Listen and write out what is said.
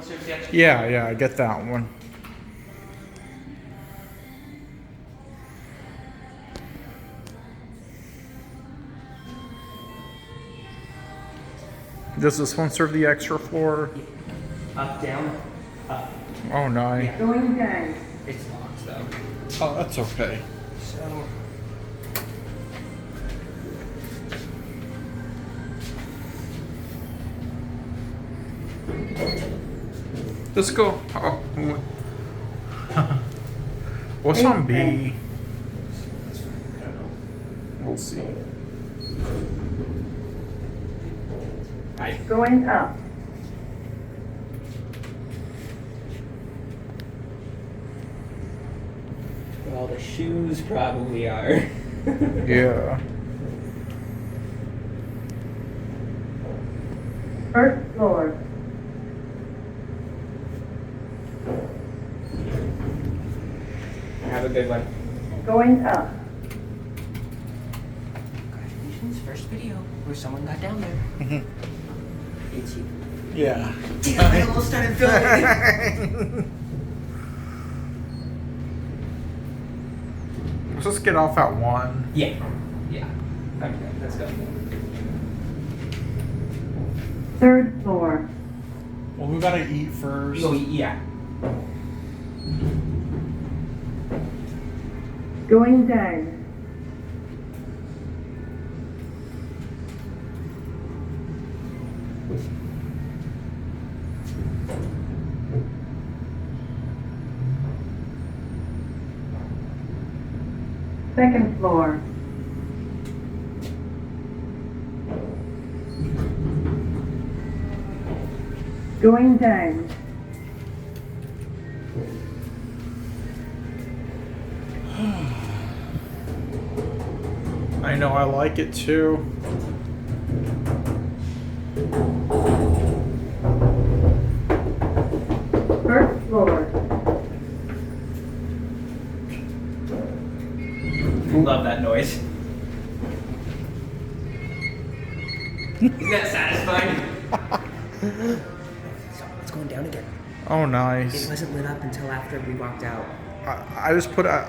serves the extra? Yeah, yeah, I get that one. Does this one serve the extra floor? Up, down, up. Oh, nice. Yeah. Going down. It's locked though. Oh, that's okay. So. Let's go. Oh. What's on B? We'll see. Right. Going up. Well, the shoes probably are. Yeah. First floor. Have a good one. Going up. Congratulations, first video where someone got down there. It's you. Yeah. Damn, I almost started filming. Let's just get off at 1. Yeah. Yeah. Okay, let's go. Third floor. Well, we gotta eat first. Oh, yeah. Going down. Second floor. Going down. I know, I like it too. First floor. Love that noise. Isn't that satisfying? So, it's going down again. Oh, It nice. wasn't lit up until after we walked out. I just put a.